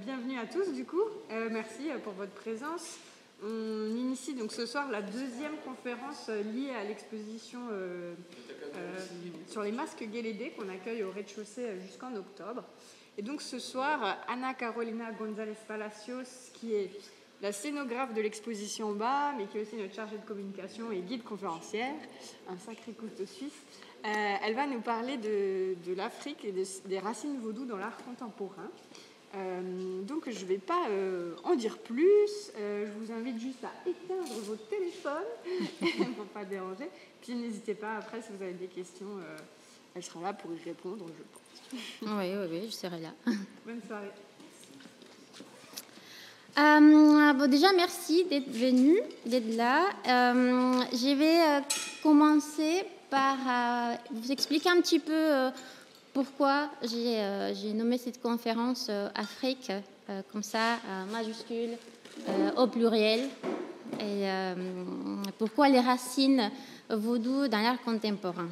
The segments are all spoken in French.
Bienvenue à tous du coup, merci pour votre présence. On initie donc ce soir la deuxième conférence liée à l'exposition sur les masques Guélédé qu'on accueille au rez-de-chaussée jusqu'en octobre. Et donc ce soir, Ana Carolina González Palacios, qui est la scénographe de l'exposition en bas, mais qui est aussi notre chargée de communication et guide conférencière, un sacré couteau suisse, elle va nous parler de l'Afrique et des racines vaudou dans l'art contemporain. Donc je ne vais pas en dire plus, je vous invite juste à éteindre vos téléphones pour ne pas déranger, puis n'hésitez pas après si vous avez des questions, elle sera là pour y répondre, je pense. Oui, je serai là. Bonne soirée. Bon, déjà, merci d'être venu, d'être là. Je vais commencer par vous expliquer un petit peu pourquoi j'ai nommé cette conférence Afrique, comme ça, majuscule, au pluriel, et pourquoi les racines vaudou dans l'art contemporain.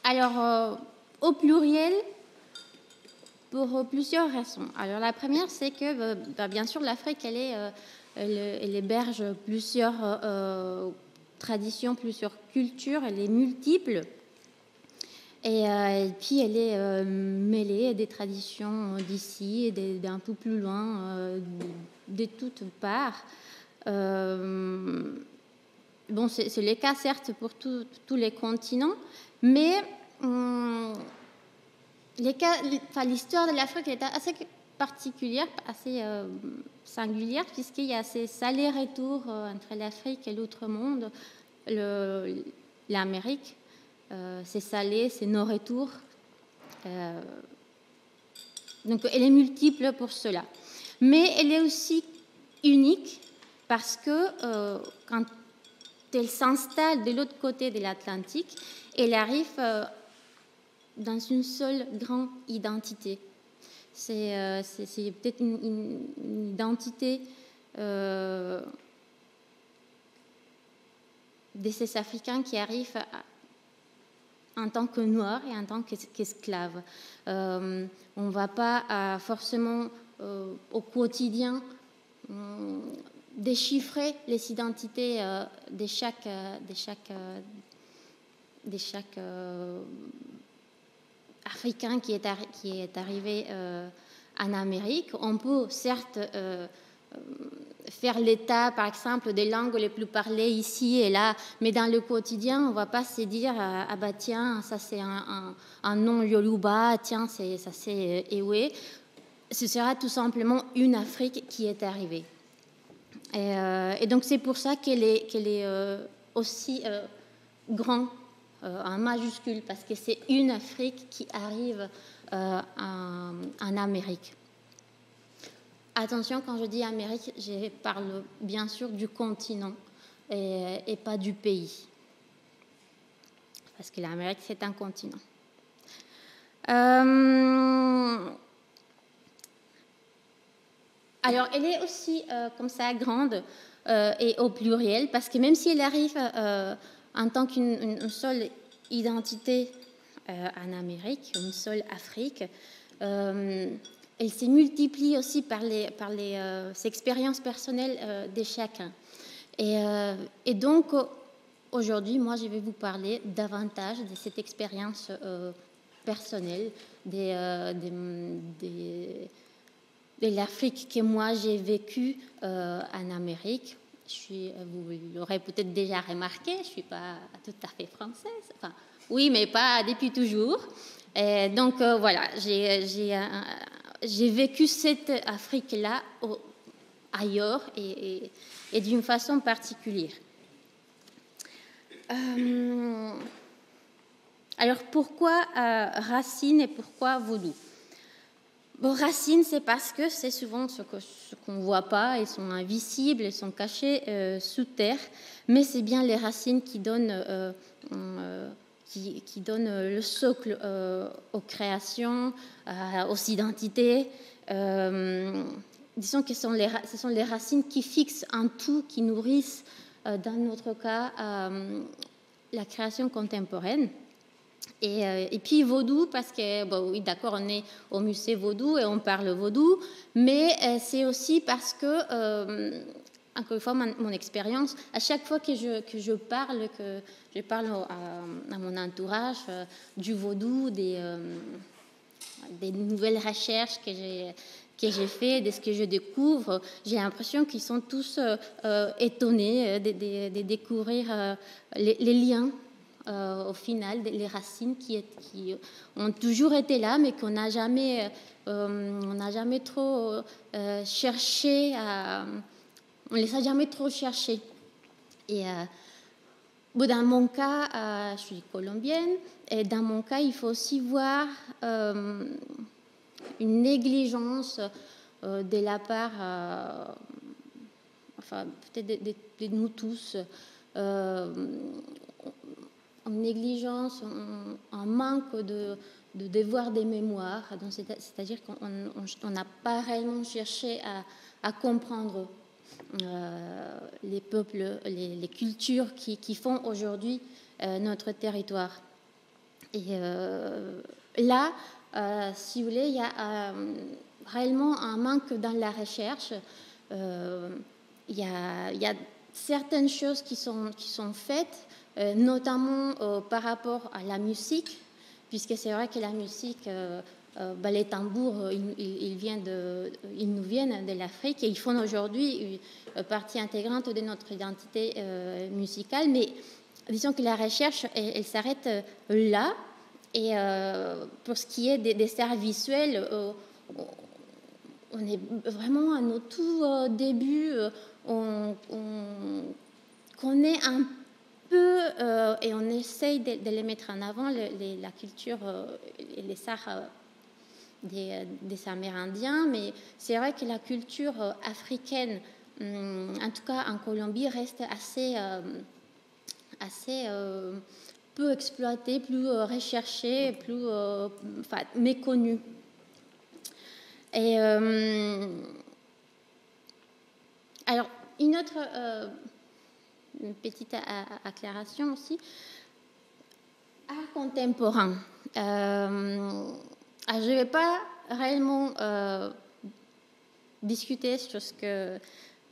Alors, au pluriel, pour plusieurs raisons. Alors, la première, c'est que, bien sûr, l'Afrique, elle héberge plusieurs traditions, plusieurs cultures, elle est multiple. Et puis, elle est mêlée à des traditions d'ici et d'un peu plus loin, de toutes parts. Bon, c'est le cas, certes, pour tous les continents, mais l'histoire de l'Afrique est assez particulière, assez singulière, puisqu'il y a ces allers-retours entre l'Afrique et l'autre monde, l'Amérique. C'est salé, c'est nos retours. Donc, elle est multiple pour cela. Mais elle est aussi unique parce que quand elle s'installe de l'autre côté de l'Atlantique, elle arrive dans une seule grande identité. C'est peut-être une identité de ces Africains qui arrivent en tant que noirs et en tant qu'esclaves. On ne va pas forcément au quotidien déchiffrer les identités de chaque Africain qui est arrivé en Amérique. On peut certes faire l'état, par exemple, des langues les plus parlées ici et là, mais dans le quotidien, on ne va pas se dire ah bah tiens, ça c'est un nom Yoruba, tiens, ça c'est Ewe. Ce sera tout simplement une Afrique qui est arrivée. Et donc c'est pour ça qu'elle est aussi grand en majuscule, parce que c'est une Afrique qui arrive en Amérique. Attention, quand je dis Amérique, je parle bien sûr du continent et pas du pays. Parce que l'Amérique, c'est un continent. Alors, elle est aussi comme ça grande et au pluriel, parce que même si elle arrive en tant qu'une seule identité en Amérique, une seule Afrique, elle se multiplie aussi par les expériences personnelles de chacun. Et donc, aujourd'hui, moi, je vais vous parler davantage de cette expérience personnelle de l'Afrique que moi, j'ai vécue en Amérique. Vous l'aurez peut-être déjà remarqué, je ne suis pas tout à fait française. Enfin, oui, mais pas depuis toujours. Et donc, voilà, j'ai vécu cette Afrique-là ailleurs et d'une façon particulière. Alors, pourquoi racine et pourquoi vaudou? Bon, racines, c'est parce que c'est souvent ce qu'on ne voit pas, ils sont invisibles, ils sont cachés sous terre, mais c'est bien les racines qui donnent le socle aux créations, aux identités. Disons que ce sont les racines qui fixent un tout, qui nourrissent, dans notre cas, la création contemporaine. Et puis vaudou, parce que, bon, oui, d'accord, on est au musée vaudou et on parle vaudou, mais c'est aussi parce que, encore une fois, mon expérience, à chaque fois que je parle à mon entourage du vaudou, des nouvelles recherches que j'ai fait, de ce que je découvre, j'ai l'impression qu'ils sont tous étonnés de découvrir les liens. Au final, les racines qui ont toujours été là, mais qu'on n'a jamais, trop cherché on les a jamais trop cherchés. Et dans mon cas, je suis colombienne, et dans mon cas, il faut aussi voir une négligence de la part, enfin peut-être de nous tous. En négligence, en manque de devoir des mémoires, c'est-à-dire qu'on n'a pas réellement cherché à comprendre les peuples, les cultures qui font aujourd'hui notre territoire. Et là, si vous voulez, il y a réellement un manque dans la recherche. Il y a certaines choses qui sont faites, notamment par rapport à la musique, puisque c'est vrai que la musique, les tambours, ils nous viennent de l'Afrique et ils font aujourd'hui une partie intégrante de notre identité musicale. Mais disons que la recherche, elle s'arrête là. Et pour ce qui est des arts visuels, on est vraiment à nos tout débuts. On connaît un peu et on essaye de les mettre en avant, la culture et les arts des Amérindiens, mais c'est vrai que la culture africaine, en tout cas en Colombie, reste assez peu exploitée, plus recherchée, plus méconnue. Et alors, une autre une petite acclaration aussi. Art contemporain. Je ne vais pas réellement discuter sur ce que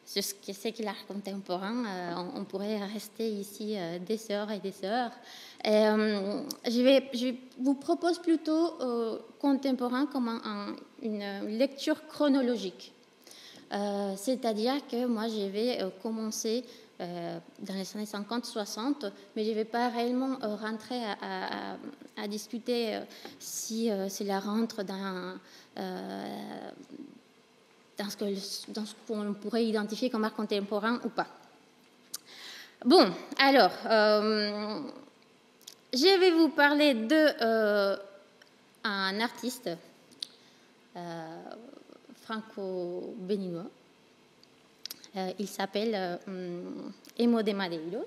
c'est que l'art contemporain. On pourrait rester ici des heures et des heures. Je vous propose plutôt contemporain comme une lecture chronologique. C'est-à-dire que moi, je vais commencer dans les années 50-60, mais je ne vais pas réellement rentrer à discuter si cela rentre dans ce qu'on pourrait identifier comme art contemporain ou pas. Bon, alors, je vais vous parler d'un artiste franco-béninois. Il s'appelle Emo de Madeiros.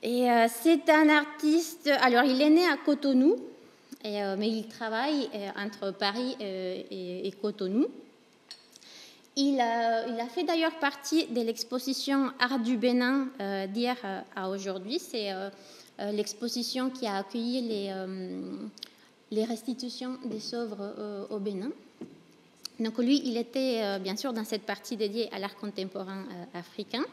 Et c'est un artiste... Alors, il est né à Cotonou, mais il travaille entre Paris et Cotonou. Il a fait d'ailleurs partie de l'exposition Art du Bénin d'hier à aujourd'hui. C'est l'exposition qui a accueilli les restitutions des œuvres au Bénin. Donc lui, il était bien sûr dans cette partie dédiée à l'art contemporain africain,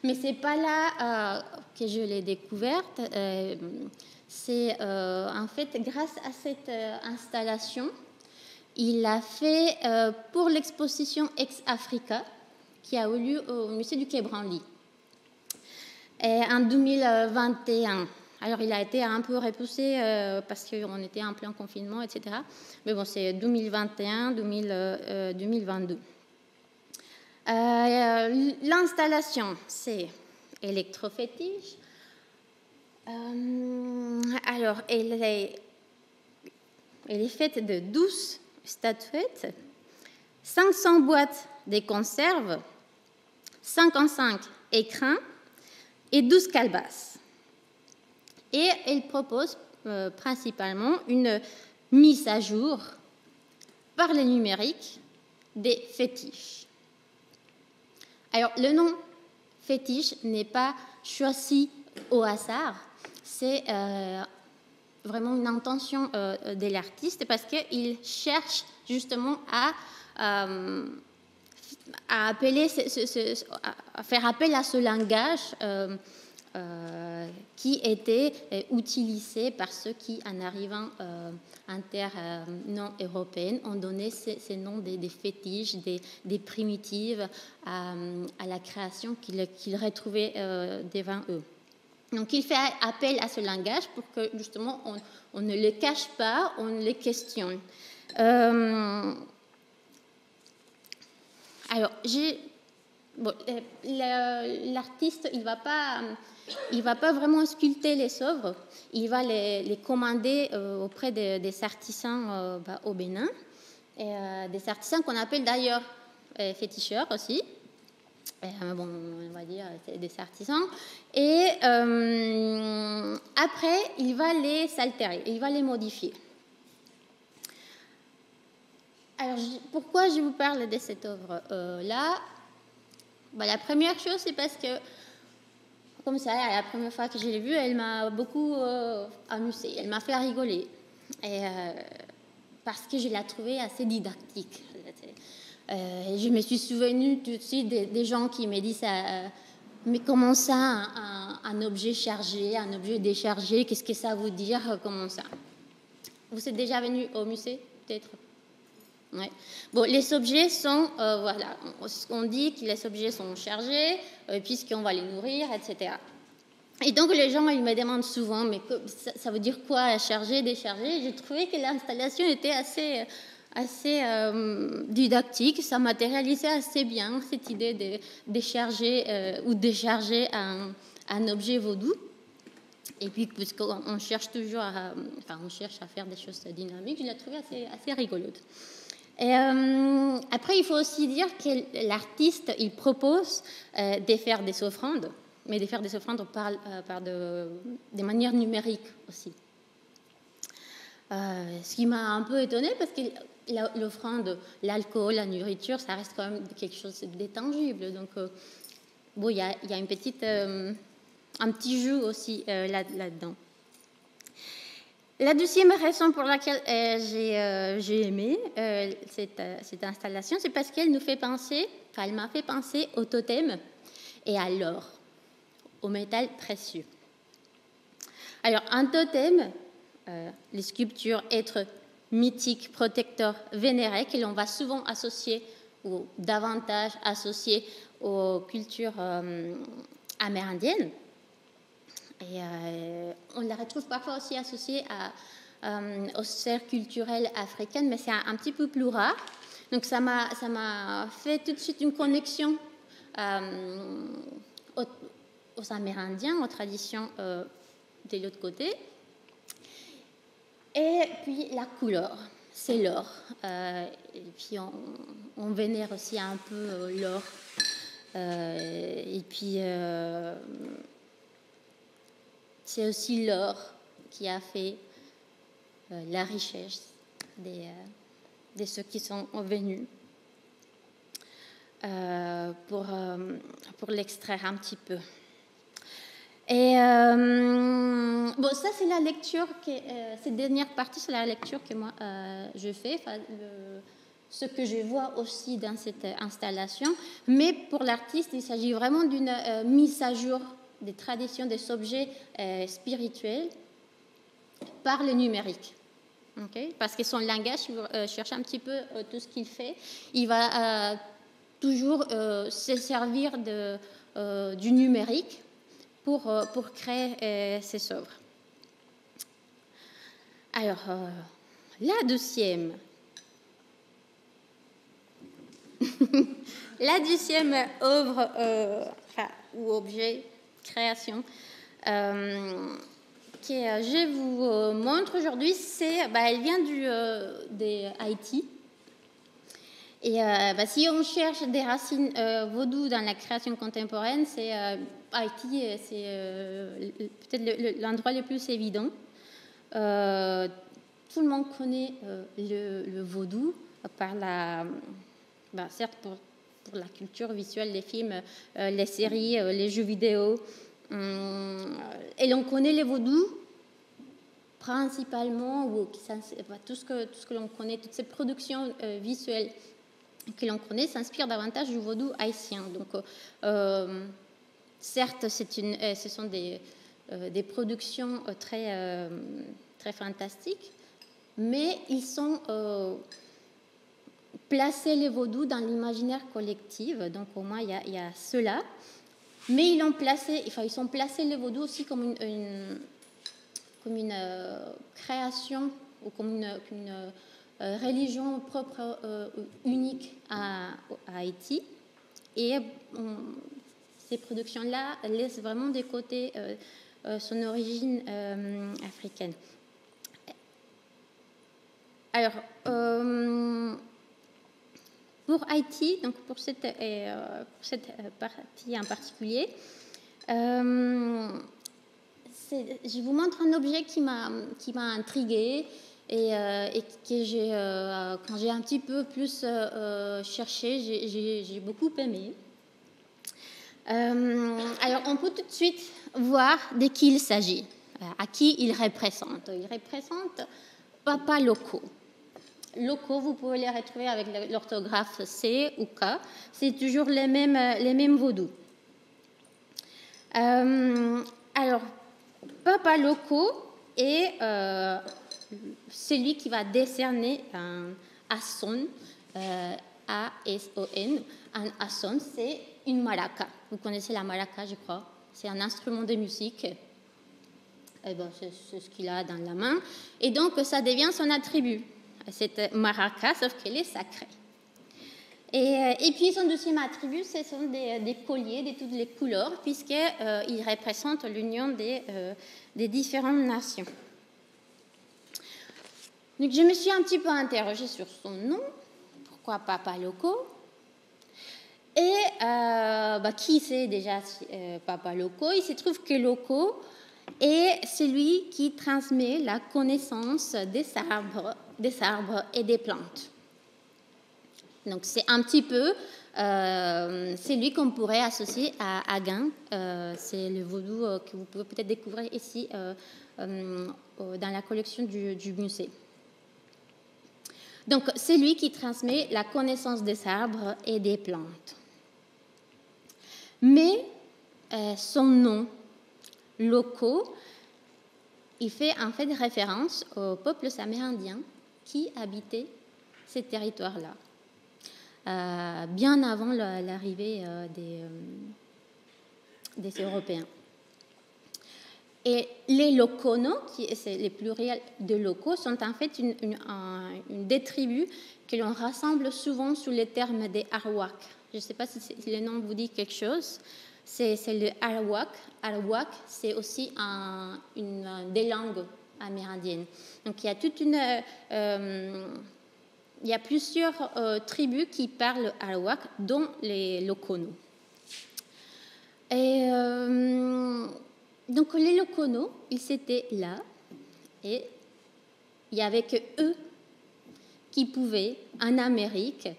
mais c'est pas là que je l'ai découverte. C'est en fait grâce à cette installation, il a fait pour l'exposition Ex-Africa qui a eu lieu au musée du Quai Branly en 2021. Alors, il a été un peu repoussé parce qu'on était en plein confinement, etc. Mais bon, c'est 2021-2022. L'installation, c'est électrofétiche. Alors, elle est faite de 12 statuettes, 500 boîtes de conserve, 55 écrins et 12 calebasses. Et elle propose principalement une mise à jour par le numérique des fétiches. Alors, le nom fétiche n'est pas choisi au hasard, c'est vraiment une intention de l'artiste parce qu'il cherche justement à appeler, à faire appel à ce langage qui était utilisé par ceux qui, en arrivant en terre non européenne, ont donné ces noms des fétiches, des primitives à la création qu'ils retrouvaient devant eux. Donc il fait appel à ce langage pour que justement on ne le cache pas, on le questionne. Alors, l'artiste, il va pas vraiment sculpter les œuvres, il va les commander auprès des artisans au Bénin, et, des artisans qu'on appelle d'ailleurs féticheurs aussi. Bon, on va dire c'est des artisans. Et après, il va les altérer, il va les modifier. Alors, pourquoi je vous parle de cette œuvre-là? La première chose, c'est parce que, comme ça, la première fois que je l'ai vue, elle m'a beaucoup amusée, elle m'a fait rigoler. Et, parce que je la trouvais assez didactique. Je me suis souvenue tout de suite des gens qui me disent mais comment ça, un objet chargé, un objet déchargé, qu'est-ce que ça veut dire, comment ça? Vous êtes déjà venu au musée, peut-être? Ouais. Bon, les objets sont, voilà, on dit que les objets sont chargés, puisqu'on va les nourrir, etc. Et donc, les gens, ils me demandent souvent, mais ça veut dire quoi, charger, décharger? J'ai trouvé que l'installation était assez didactique, ça matérialisait assez bien cette idée de décharger ou décharger un objet vaudou. Et puis, puisqu'on cherche toujours on cherche à faire des choses dynamiques, je l'ai trouvé assez rigolote. Et après, il faut aussi dire que l'artiste, il propose de faire des offrandes, mais de faire des offrandes par des manières numériques aussi. Ce qui m'a un peu étonnée, parce que l'offrande, l'alcool, la nourriture, ça reste quand même quelque chose d'intangible. Donc, bon, il y a une petite, un petit jeu aussi là-dedans. La deuxième raison pour laquelle j'ai aimé cette installation, c'est parce qu'elle nous fait penser, elle m'a fait penser au totem et à l'or, au métal précieux. Alors, un totem, les sculptures, êtres mythiques, protecteurs, vénérés, que l'on va souvent associer ou davantage associer aux cultures amérindiennes. Et on la retrouve parfois aussi associée aux sphères culturelles africaines, mais c'est un petit peu plus rare. Donc ça m'a fait tout de suite une connexion aux Amérindiens, aux traditions de l'autre côté. Et puis la couleur, c'est l'or. Et puis on vénère aussi un peu l'or. Et puis c'est aussi l'or qui a fait la richesse de ceux qui sont venus pour l'extraire un petit peu. Et bon, ça c'est la lecture, cette dernière partie, c'est la lecture que moi je fais, ce que je vois aussi dans cette installation. Mais pour l'artiste, il s'agit vraiment d'une mise à jour des traditions, des objets spirituels par le numérique. Okay? Parce que son langage, si vous cherchez un petit peu tout ce qu'il fait, il va toujours se servir du numérique pour créer ses œuvres. Alors, la deuxième œuvre ou objet, création, que je vous montre aujourd'hui, elle vient d'Haïti. Et si on cherche des racines vaudou dans la création contemporaine, Haïti, c'est peut-être l'endroit le plus évident. Tout le monde connaît le vaudou par certes pour la culture visuelle, les films, les séries, les jeux vidéo. Et l'on connaît les vaudous principalement, ou tout ce que l'on connaît, toutes ces productions visuelles que l'on connaît s'inspirent davantage du vaudou haïtien. Donc, certes, ce sont des productions très, très fantastiques, mais ils sont placés, les vaudous, dans l'imaginaire collectif. Donc, au moins, il y a cela. Mais ils sont placés, les vaudous, aussi comme une création ou comme une religion propre, unique à Haïti. Et ces productions-là laissent vraiment de côté son origine africaine. Alors, pour Haïti, donc pour cette partie en particulier, je vous montre un objet qui m'a intriguée et que quand j'ai un petit peu plus cherché, j'ai beaucoup aimé. Alors, on peut tout de suite voir de qui il s'agit, à qui il représente. Il représente Papa Loco. Loco, vous pouvez les retrouver avec l'orthographe C ou K. C'est toujours les mêmes vaudous. Alors, Papa Loco est celui qui va décerner un asson, A-S-O-N. Un asson, c'est une maraca. Vous connaissez la maraca, je crois. C'est un instrument de musique. Eh ben, c'est ce qu'il a dans la main. Et donc, ça devient son attribut, cette maraca, sauf qu'elle est sacrée. Et puis, son deuxième attribut, ce sont des colliers de toutes les couleurs, puisqu'il représente l'union des différentes nations. Donc, je me suis un petit peu interrogée sur son nom. Pourquoi Papa Loco? Et qui c'est déjà Papa Loco? Il se trouve que Loco est celui qui transmet la connaissance des arbres et des plantes. Donc, c'est un petit peu celui qu'on pourrait associer à Agen. C'est le vaudou que vous pouvez peut-être découvrir ici dans la collection du musée. Donc, c'est lui qui transmet la connaissance des arbres et des plantes. Mais son nom, Loco, il fait en fait référence aux peuples amérindiens qui habitaient ces territoires-là, bien avant l'arrivée des Européens. Et les Lokono, c'est les pluriels de locaux, sont en fait une des tribus que l'on rassemble souvent sous le terme des Arawak. Je ne sais pas si le nom vous dit quelque chose. C'est le Arawak. Arawak, c'est aussi des langues amérindiennes. Donc il y a il y a plusieurs tribus qui parlent Arawak, dont les Lokono. Et donc les Lokono, ils étaient là, et il n'y avait que eux qui pouvaient, en Amérique,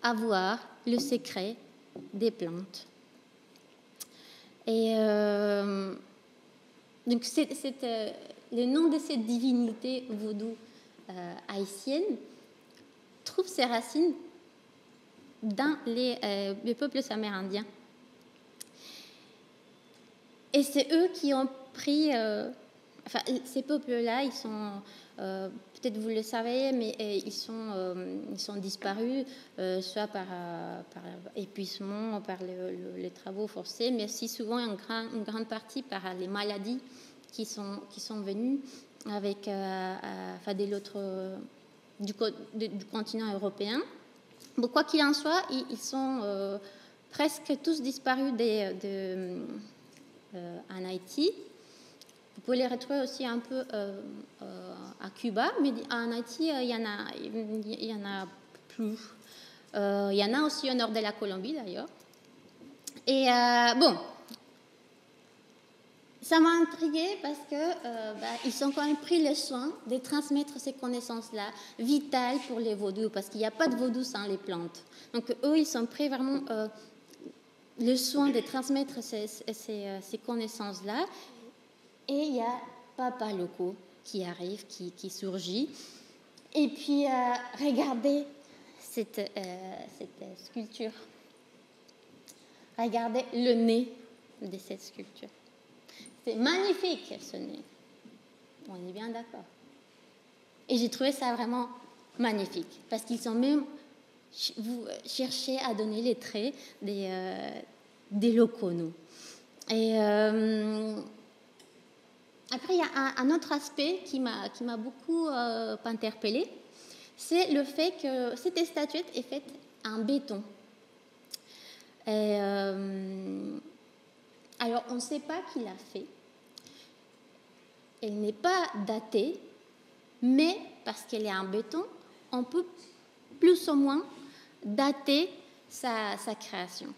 avoir le secret des plantes. Et donc le nom de cette divinité vaudou haïtienne trouve ses racines dans les peuples amérindiens. Et c'est eux qui ont pris... ces peuples-là, ils sont... peut-être vous le savez, mais ils sont disparus, soit par épuisement, par les travaux forcés, mais aussi souvent une grande partie par les maladies qui sont venues avec, du continent européen. Bon, quoi qu'il en soit, ils sont presque tous disparus en Haïti. Vous pouvez les retrouver aussi un peu à Cuba, mais en Haïti, il y en a plus. Il y en a aussi au nord de la Colombie, d'ailleurs. Et bon, ça m'a intriguée parce qu'ils ont quand même pris le soin de transmettre ces connaissances-là, vitales pour les vaudous, parce qu'il n'y a pas de vaudou sans les plantes. Donc, eux, ils ont pris vraiment le soin de transmettre ces connaissances-là. Et il y a Papa Loco qui arrive, qui surgit. Et puis, regardez cette sculpture. Regardez le nez de cette sculpture. C'est magnifique, ce nez. On est bien d'accord. Et j'ai trouvé ça vraiment magnifique, parce qu'ils ont même cherché à donner les traits des locaux. Et après, il y a un autre aspect qui m'a beaucoup interpellée, c'est le fait que cette statuette est faite en béton. Et, alors, on ne sait pas qui l'a fait. Elle n'est pas datée, mais parce qu'elle est en béton, on peut plus ou moins dater sa création.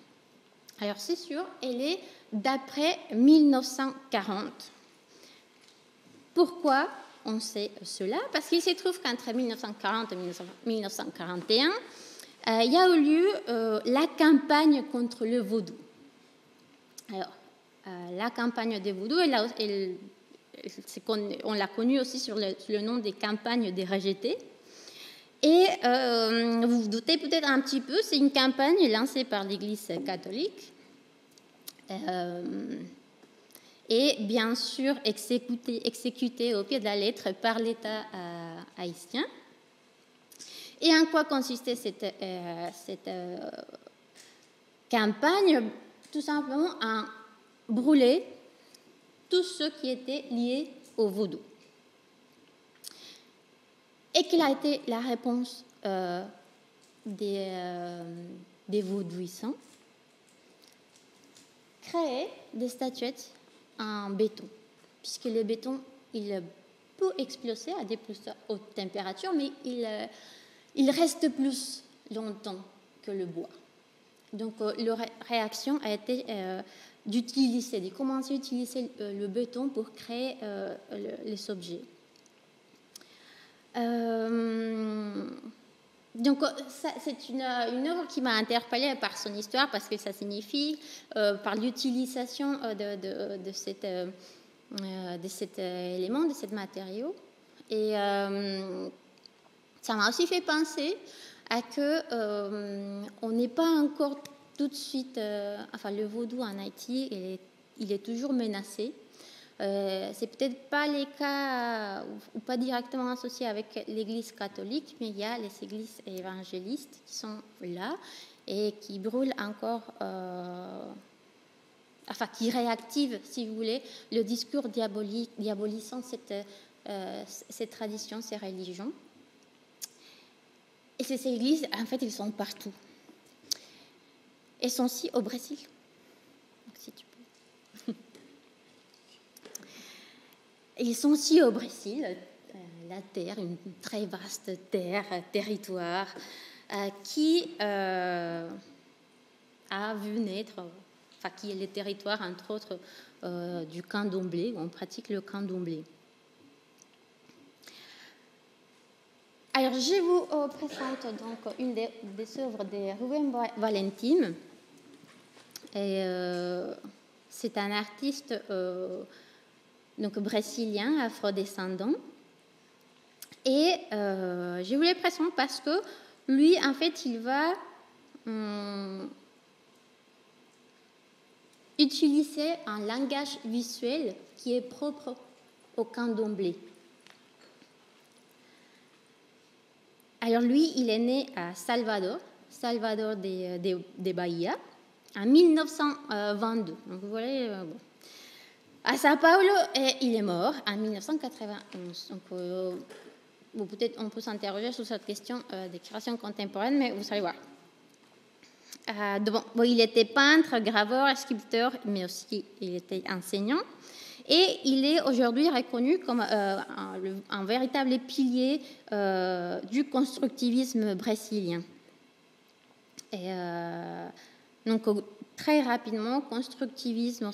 Alors, c'est sûr, elle est d'après 1940. Pourquoi on sait cela? Parce qu'il se trouve qu'entre 1940 et 1941, il y a eu lieu la campagne contre le vaudou. Alors, la campagne des vaudous, on l'a connue aussi sous le nom des campagnes des rejetés. Et vous vous doutez peut-être un petit peu, c'est une campagne lancée par l'Église catholique et bien sûr exécutée au pied de la lettre par l'État haïtien. Et en quoi consistait cette campagne? Tout simplement à brûler tout ce qui était lié au vaudou. Et quelle a été la réponse des vaudouissants? Créer des statuettes en béton, puisque le béton, il peut exploser à des plus hautes températures, mais il reste plus longtemps que le bois. Donc, leur réaction a été de commencer à utiliser le béton pour créer les objets. Donc, c'est une œuvre qui m'a interpellée par son histoire, parce que ça signifie, par l'utilisation de cet élément, de ce matériau. Et ça m'a aussi fait penser à que on n'est pas encore tout de suite... le vaudou en Haïti, il est toujours menacé. C'est peut-être pas les cas ou pas directement associés avec l'Église catholique, mais il y a les églises évangélistes qui sont là et qui brûlent encore, qui réactivent, si vous voulez, le discours diabolisant cette tradition, ces religions. Et ces églises, en fait, elles sont partout. Elles sont aussi au Brésil. Donc, si tu peux. Ils sont aussi au Brésil, la terre, une très vaste territoire, qui a vu naître, qui est le territoire, entre autres, du candomblé, où on pratique le candomblé. Alors, je vous présente donc une des œuvres de Rubén Valentim. C'est un artiste donc brésilien, afrodescendant. Et je vous le présente parce que lui, en fait, il va utiliser un langage visuel qui est propre au candomblé. Alors lui, il est né à Salvador de Bahia, en 1922. Donc vous voyez, à Sao Paulo, et il est mort en 1991. Donc peut-être on peut s'interroger sur cette question des créations contemporaines, mais vous allez voir. Il était peintre, graveur, sculpteur, mais aussi il était enseignant. Et il est aujourd'hui reconnu comme un véritable pilier du constructivisme brésilien. Et donc, très rapidement, constructivisme,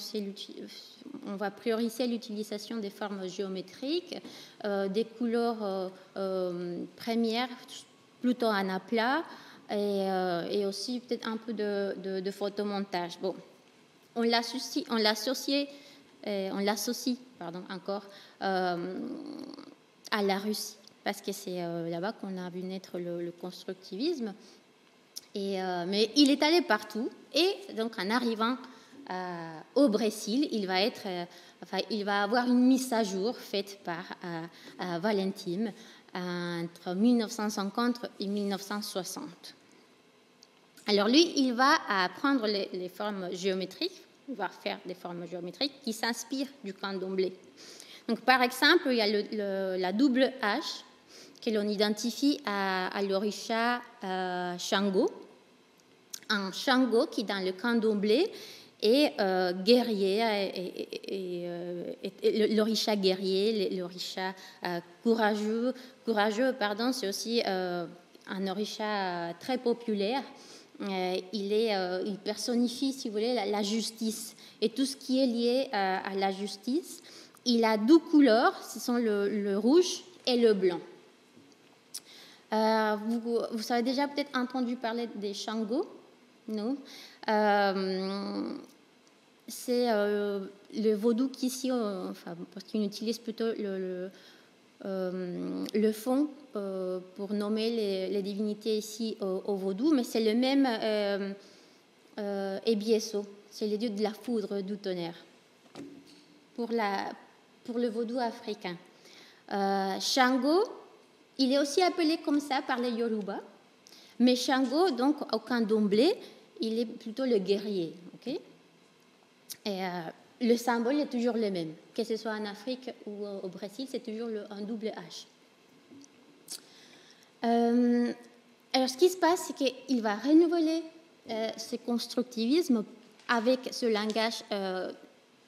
on va prioriser l'utilisation des formes géométriques, des couleurs premières, plutôt en aplat, et aussi peut-être un peu de photomontage. Bon, on l'associe encore à la Russie, parce que c'est là-bas qu'on a vu naître le constructivisme. Mais il est allé partout, et donc en arrivant au Brésil, il va avoir une mise à jour faite par Valentim entre 1950 et 1960. Alors lui, il va apprendre les formes géométriques, il va faire des formes géométriques qui s'inspirent du candomblé. Donc par exemple, il y a la double H que l'on identifie à l'orisha Shango. Un Shango qui, dans le candomblé, est guerrier, l'orisha guerrier, l'orisha courageux, c'est aussi un orisha très populaire. Il personnifie, si vous voulez, la justice et tout ce qui est lié à la justice. Il a 2 couleurs, ce sont le rouge et le blanc. Vous avez déjà peut-être entendu parler des Shango, non? C'est le vaudou qu'ici, parce qu'on utilise plutôt le fond pour nommer les divinités ici au vaudou, mais c'est le même Ebieso, c'est le dieu de la foudre, du tonnerre, pour le vaudou africain. Shango, il est aussi appelé comme ça par les Yoruba, mais Shango, donc au candomblé, il est plutôt le guerrier. Okay? Et le symbole est toujours le même, que ce soit en Afrique ou au Brésil, c'est toujours un double H. Alors, ce qui se passe, c'est qu'il va renouveler ce constructivisme avec ce langage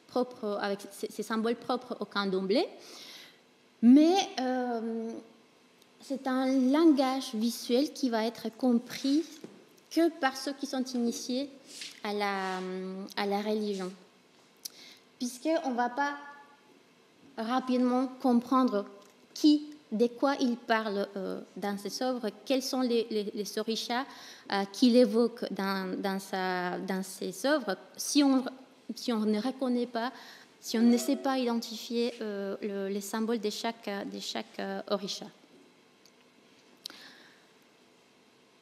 propre, avec ces symboles propres au candomblé, mais c'est un langage visuel qui va être compris que par ceux qui sont initiés à la religion. Puisqu'on ne va pas rapidement comprendre de quoi il parle dans ses œuvres, quels sont les orishas qu'il évoque dans ses œuvres, si on ne reconnaît pas, si on ne sait pas identifier les symboles de chaque orisha.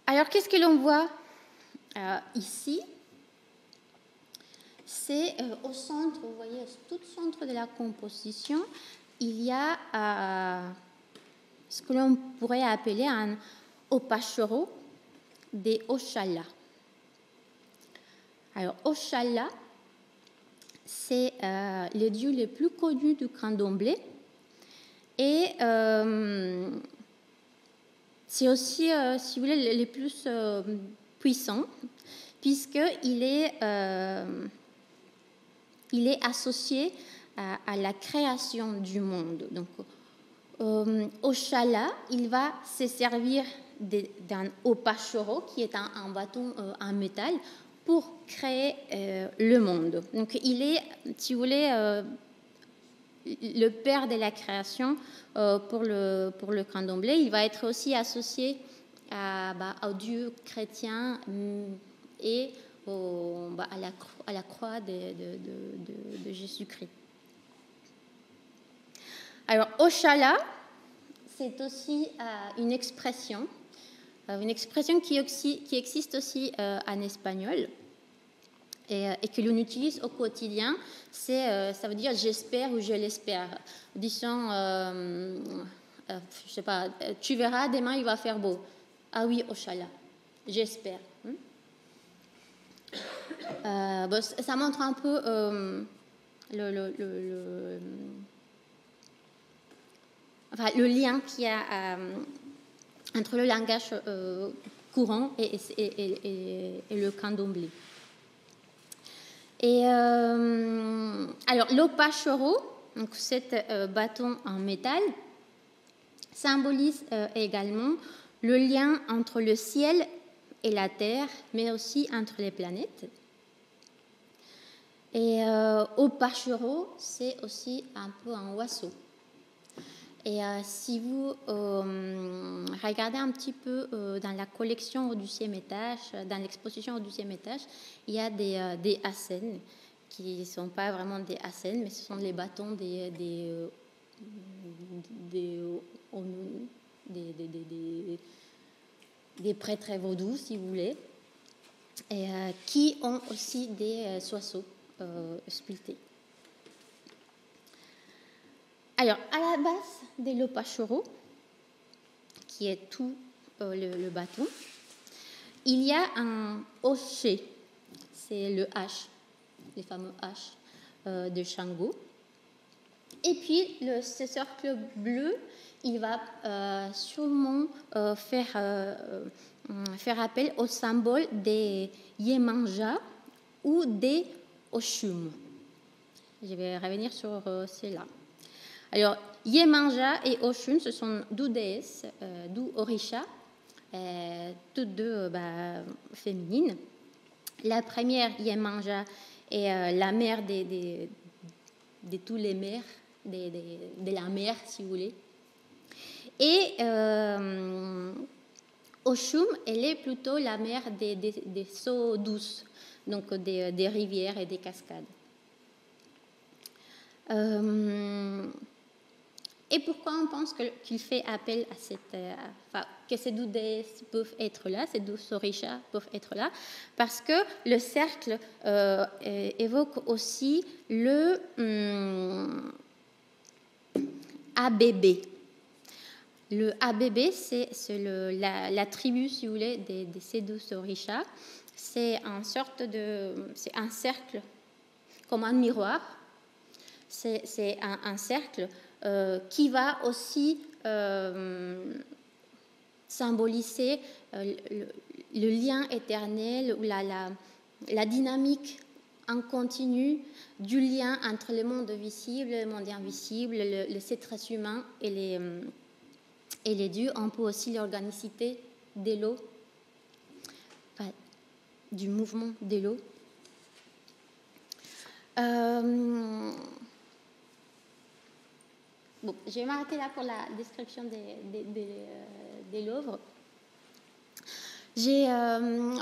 Alors, qu'est-ce que l'on voit ici? C'est au centre, vous voyez, tout au centre de la composition, il y a ce que l'on pourrait appeler un opachoro des Oshala. Alors, Oshala, c'est le dieu le plus connu du candomblé, et c'est aussi, si vous voulez, le plus puissant, puisqu'il est associé à la création du monde. Donc, Oshala, il va se servir d'un opachoro, qui est un bâton en métal, pour créer le monde. Donc, il est, si vous voulez, le père de la création pour le candomblé. Il va être aussi associé au Dieu chrétien et à la croix de Jésus-Christ. Alors, Oshala, c'est aussi une expression qui existe aussi en espagnol et que l'on utilise au quotidien. Ça veut dire j'espère ou je l'espère. Disons, je sais pas, tu verras, demain il va faire beau. Ah oui, Oshala, j'espère. Ça montre un peu le lien qu'il y a entre le langage courant et le candomblé. Et alors, l'opachoro, donc cet bâton en métal, symbolise également le lien entre le ciel et la terre, mais aussi entre les planètes. Et opachoro, c'est aussi un peu un oiseau. Et si vous regardez un petit peu dans la collection au 10e étage, dans l'exposition au 10e étage, il y a des acènes qui ne sont pas vraiment des asènes, mais ce sont les bâtons des prêtres vaudous, si vous voulez, et qui ont aussi des soissons sculptés. Alors, à la base des lopachoro, qui est tout le bâton, il y a un hochet, c'est le H, les fameux H de Shango. Et puis, ce cercle bleu, il va sûrement faire appel au symbole des Yemanja ou des Oshun. Je vais revenir sur cela. Alors, Yemanja et Oshun, ce sont deux déesses, deux orishas, toutes deux féminines. La première, Yemanja, est la mère de tous les mères, de la mer, si vous voulez. Et Oshun, elle est plutôt la mère des eaux douces, donc des rivières et des cascades. Et pourquoi on pense qu'il fait appel à que ces deux déesses peuvent être là, ces deux orishas peuvent être là, parce que le cercle évoque aussi le ABB. Le ABB, c'est la tribu, si vous voulez, de ces deux orishas. C'est un cercle comme un miroir. C'est un cercle qui va aussi symboliser le lien éternel ou la dynamique en continu du lien entre le monde visible, le monde invisible, les êtres humains et les dieux. On peut aussi l'organicité de l'eau, du mouvement de l'eau. Bon, je vais m'arrêter là pour la description de l'œuvre.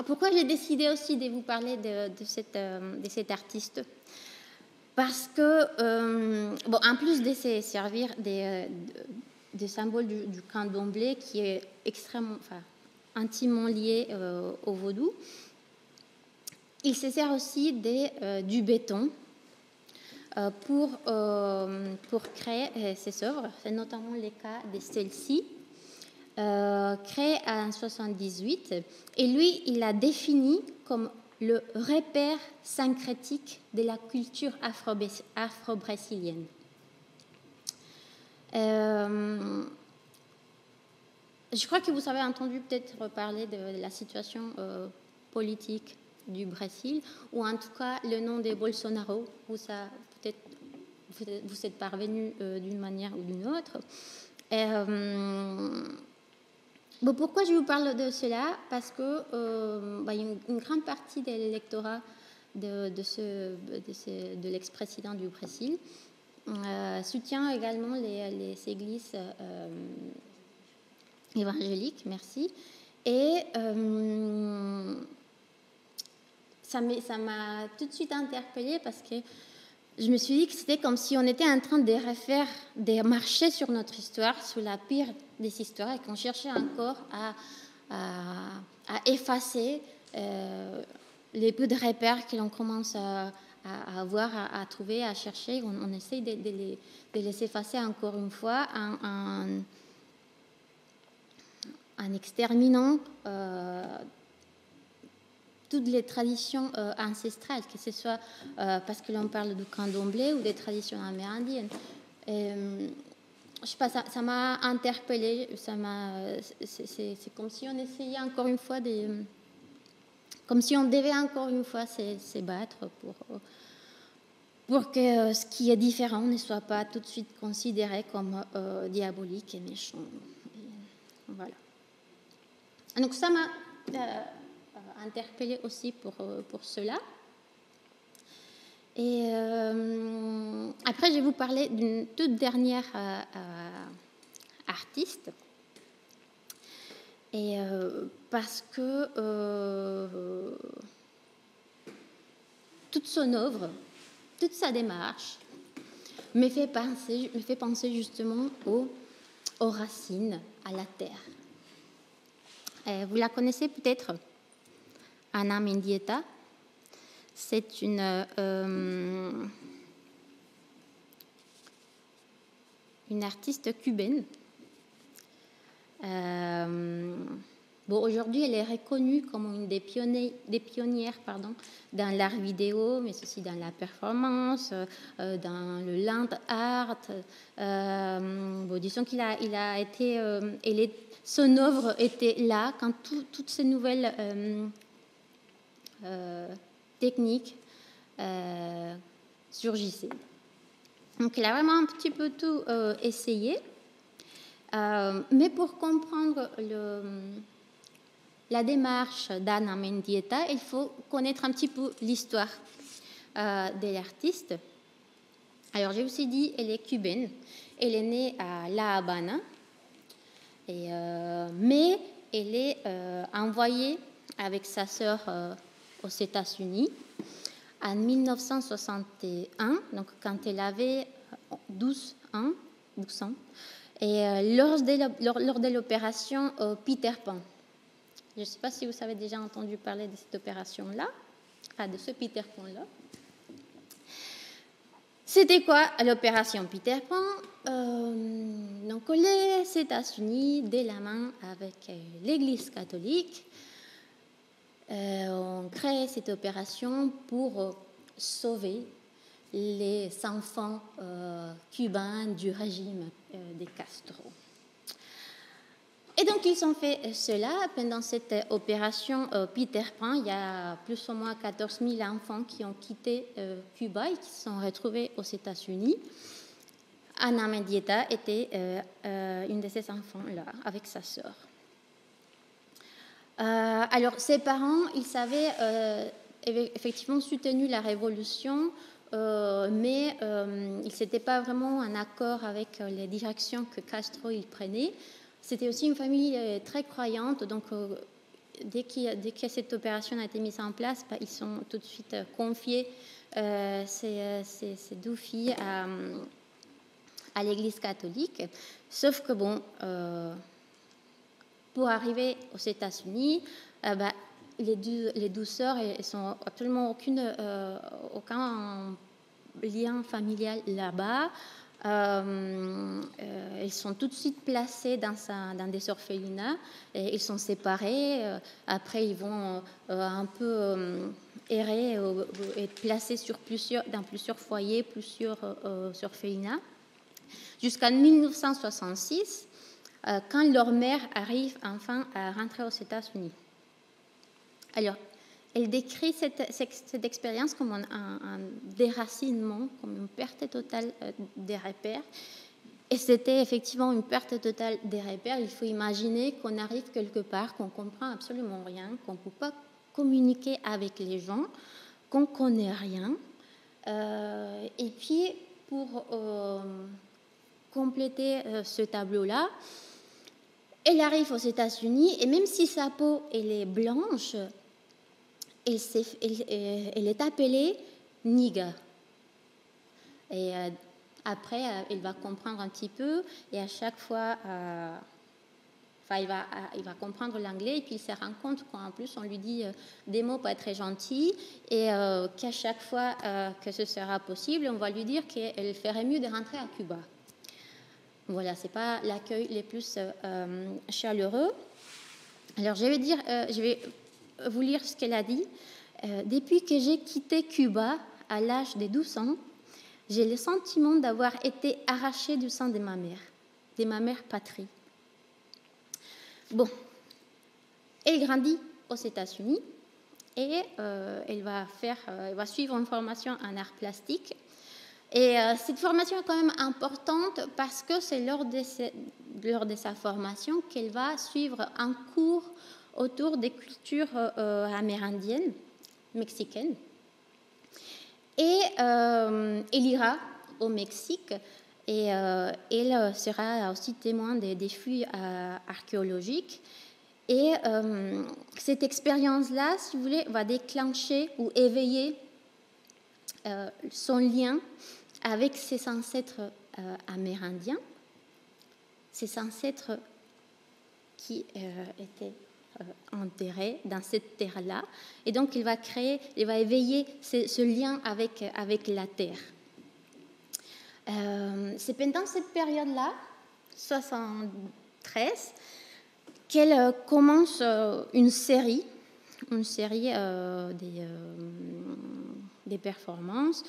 Pourquoi j'ai décidé aussi de vous parler de cet artiste? Parce que, en plus de se servir des symboles du candomblé, qui est intimement lié au vaudou, il se sert aussi du béton pour créer ses œuvres. C'est notamment le cas de celle-ci, créée en 1978. Et lui, il l'a défini comme le repère syncrétique de la culture afro-brésilienne. Je crois que vous avez entendu peut-être parler de la situation politique du Brésil, ou en tout cas le nom de Bolsonaro, où ça peut-être vous êtes parvenu d'une manière ou d'une autre. Pourquoi je vous parle de cela? Parce que une grande partie de l'électorat de l'ex-président du Brésil soutient également les églises évangéliques, merci. Et ça m'a tout de suite interpellée parce que je me suis dit que c'était comme si on était en train de marcher sur notre histoire, sur la pire des histoires, et qu'on cherchait encore à effacer les peu de repères que l'on commence à avoir, à trouver, à chercher. On essaye de les effacer encore une fois en exterminant toutes les traditions ancestrales, que ce soit parce que l'on parle du candomblé ou des traditions amérindiennes. Je sais pas, ça m'a interpellée, c'est comme si on essayait encore une fois comme si on devait encore une fois se battre pour que ce qui est différent ne soit pas tout de suite considéré comme diabolique et méchant. Et voilà. Donc ça m'a interpellée aussi pour cela. Et après, je vais vous parler d'une toute dernière artiste. Et parce que toute son œuvre toute sa démarche me fait penser justement aux racines, à la terre. Vous la connaissez peut-être, Ana Mendieta. C'est une artiste cubaine. Aujourd'hui, elle est reconnue comme une des pionnières dans l'art vidéo, mais aussi dans la performance, dans le land art. Disons qu'il a été, son œuvre était là quand toutes ces nouvelles techniques surgissaient. Donc, il a vraiment un petit peu tout essayé. Mais pour comprendre la démarche d'Ana Mendieta, il faut connaître un petit peu l'histoire de l'artiste. Alors, j'ai aussi dit, elle est cubaine. Elle est née à La Habana. Mais elle est envoyée avec sa sœur aux États-Unis en 1961, donc quand elle avait 12 ans. Et lors de l'opération Peter Pan. Je ne sais pas si vous avez déjà entendu parler de cette opération-là, de ce Peter Pan-là. C'était quoi l'opération Peter Pan? Donc les États-Unis, de la main avec l'Église catholique, ont créé cette opération pour sauver les enfants cubains du régime de Castro. Et donc, ils ont fait cela. Pendant cette opération Peter Pan, il y a plus ou moins 14 000 enfants qui ont quitté Cuba et qui se sont retrouvés aux États-Unis. Ana Mendieta était une de ces enfants-là, avec sa sœur. Alors, ses parents, ils avaient effectivement soutenu la révolution, mais ils n'étaient pas vraiment en accord avec les directions que Castro il prenait. C'était aussi une famille très croyante, donc dès que cette opération a été mise en place, ils sont tout de suite confiés ces 2 filles à l'Église catholique. Sauf que pour arriver aux États-Unis, les 12 sœurs, elles n'ont absolument aucun lien familial là-bas. Ils sont tout de suite placés dans des orphelinats et ils sont séparés. Après, ils vont un peu errer et être placés dans plusieurs foyers, plusieurs orphelinats, jusqu'en 1966, quand leur mère arrive enfin à rentrer aux États-Unis. Alors, elle décrit cette expérience comme un déracinement, comme une perte totale des repères. Et c'était effectivement une perte totale des repères. Il faut imaginer qu'on arrive quelque part, qu'on ne comprend absolument rien, qu'on ne peut pas communiquer avec les gens, qu'on ne connaît rien. Et puis, pour compléter ce tableau-là, elle arrive aux États-Unis et même si sa peau elle est blanche, elle est appelée Niga. Et après, elle va comprendre un petit peu et à chaque fois, il va comprendre l'anglais et puis il se rend compte qu'en plus on lui dit des mots pas très gentils et qu'à chaque fois que ce sera possible, on va lui dire qu'elle ferait mieux de rentrer à Cuba. Voilà, ce n'est pas l'accueil le plus chaleureux. Alors, je vais vous lire ce qu'elle a dit. Depuis que j'ai quitté Cuba à l'âge de 12 ans, j'ai le sentiment d'avoir été arrachée du sein de ma mère patrie. Elle grandit aux États-Unis et elle va suivre une formation en art plastique. Et cette formation est quand même importante parce que c'est lors de sa formation qu'elle va suivre un cours autour des cultures amérindiennes, mexicaines. Et elle ira au Mexique et elle sera aussi témoin des fouilles archéologiques. Et cette expérience-là, si vous voulez, va déclencher ou éveiller son lien avec ses ancêtres amérindiens, ses ancêtres qui étaient enterrés dans cette terre-là. Et donc, il va éveiller ce lien avec la terre. C'est pendant cette période-là, 73, qu'elle commence une série des performances.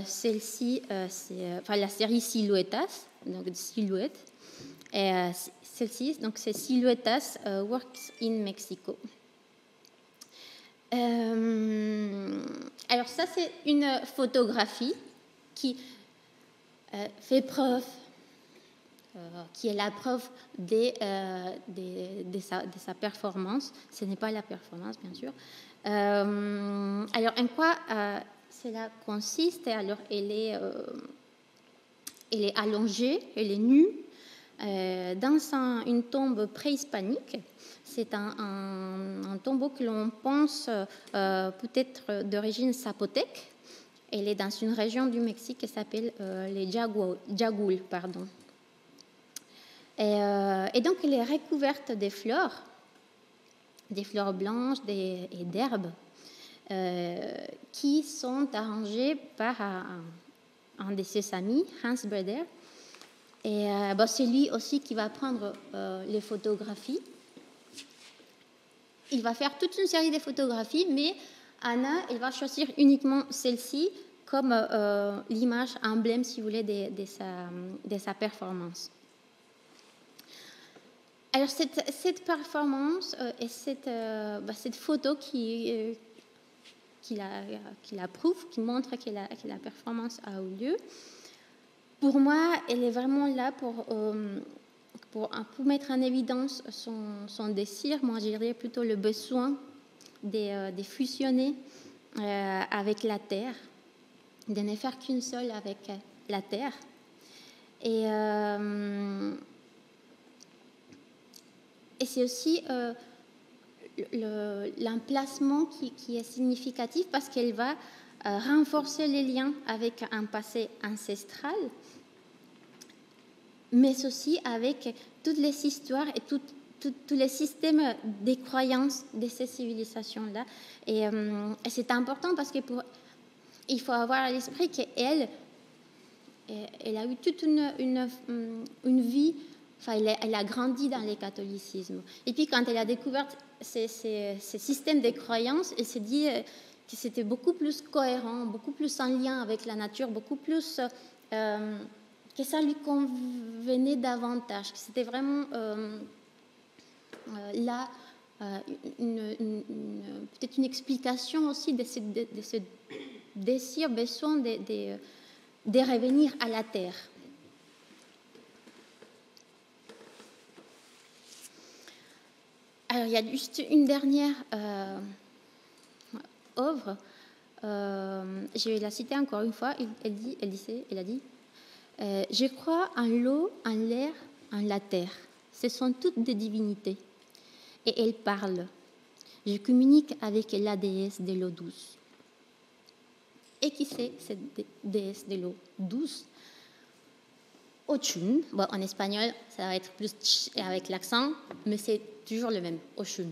Celle-ci, c'est la série Siluetas, donc Silhouettes. Et celle-ci, donc c'est Siluetas Works in Mexico. Alors ça, c'est une photographie qui fait preuve, qui est la preuve de sa performance. Ce n'est pas la performance, bien sûr. Alors, en quoi cela consiste? Alors, elle est allongée, elle est nue, dans une tombe préhispanique. C'est un tombeau que l'on pense peut-être d'origine zapotèque. Elle est dans une région du Mexique qui s'appelle les Jagul. Et donc, elle est recouverte de fleurs blanches et d'herbes qui sont arrangées par un de ses amis, Hans Breder. Et c'est lui aussi qui va prendre les photographies. Il va faire toute une série de photographies, mais Anna, elle va choisir uniquement celle-ci comme l'image emblème, si vous voulez, de sa performance. Alors, cette performance et cette photo qui la prouve, qui montre que la performance a eu lieu, pour moi, elle est vraiment là pour mettre en évidence son désir. Moi, je dirais plutôt le besoin de fusionner avec la terre, de ne faire qu'une seule avec la terre. Et c'est aussi l'emplacement qui est significatif parce qu'elle va renforcer les liens avec un passé ancestral, mais aussi avec toutes les histoires et tous les systèmes des croyances de ces civilisations-là. Et c'est important parce qu'il faut avoir à l'esprit qu'elle a eu toute une vie. Enfin, elle a grandi dans le catholicisme. Et puis, quand elle a découvert ces systèmes de croyances, elle s'est dit que c'était beaucoup plus cohérent, beaucoup plus en lien avec la nature, beaucoup plus que ça lui convenait davantage, que c'était vraiment là peut-être une explication aussi de ce désir, besoin de revenir à la terre. Alors, il y a juste une dernière œuvre. Je vais la citer encore une fois. Elle a dit je crois en l'eau, en l'air, en la terre. Ce sont toutes des divinités. Et elles parlent. Je communique avec la déesse de l'eau douce. Et qui c'est cette déesse de l'eau douce? Ochun. Bon, en espagnol, ça va être plus tch avec l'accent, mais c'est toujours le même, Ochun.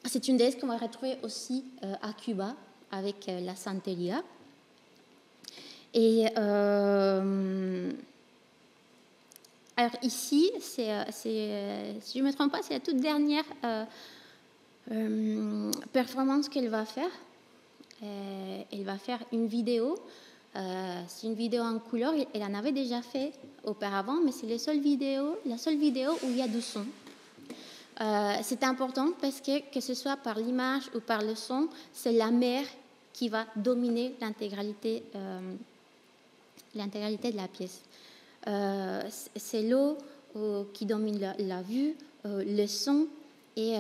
C'est une déesse qu'on va retrouver aussi à Cuba avec la Santeria. Et alors ici, si je ne me trompe pas, c'est la toute dernière performance qu'elle va faire. Elle va faire une vidéo. C'est une vidéo en couleur. Elle en avait déjà fait auparavant, mais c'est la seule vidéo où il y a du son. C'est important parce que ce soit par l'image ou par le son, c'est la mer qui va dominer l'intégralité de la pièce. C'est l'eau qui domine la vue, le son, et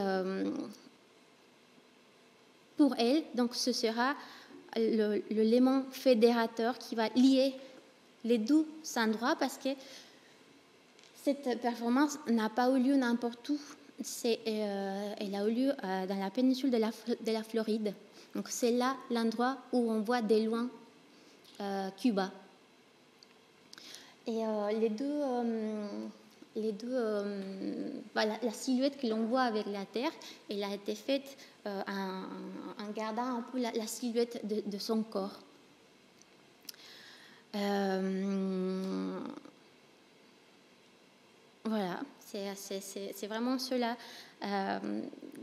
pour elle, donc ce sera l'élément fédérateur qui va lier les deux endroits, parce que cette performance n'a pas eu lieu n'importe où. Elle a eu lieu dans la péninsule de la Floride. Donc c'est là l'endroit où on voit de loin Cuba. Et la silhouette que l'on voit avec la Terre, elle a été faite en gardant un peu la silhouette de son corps. Voilà, c'est vraiment cela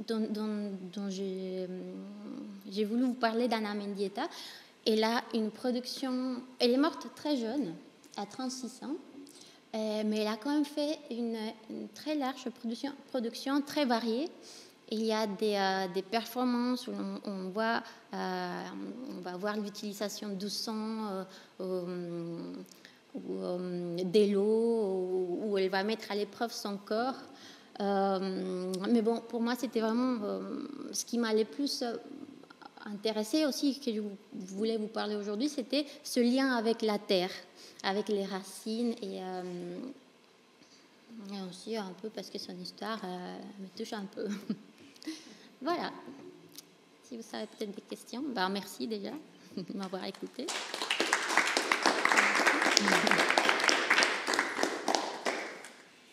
dont j'ai voulu vous parler d'Ana Mendieta. Elle a une production, elle est morte très jeune, à 36 ans, mais elle a quand même fait une très large production très variée. Il y a des performances où on va voir l'utilisation du son, de l'eau, où elle va mettre à l'épreuve son corps. Mais bon, pour moi, c'était vraiment ce qui m'a le plus intéressé aussi, que je voulais vous parler aujourd'hui, c'était ce lien avec la terre, avec les racines et aussi un peu parce que son histoire me touche un peu. Voilà. Si vous avez peut-être des questions, merci déjà de m'avoir écouté. Merci.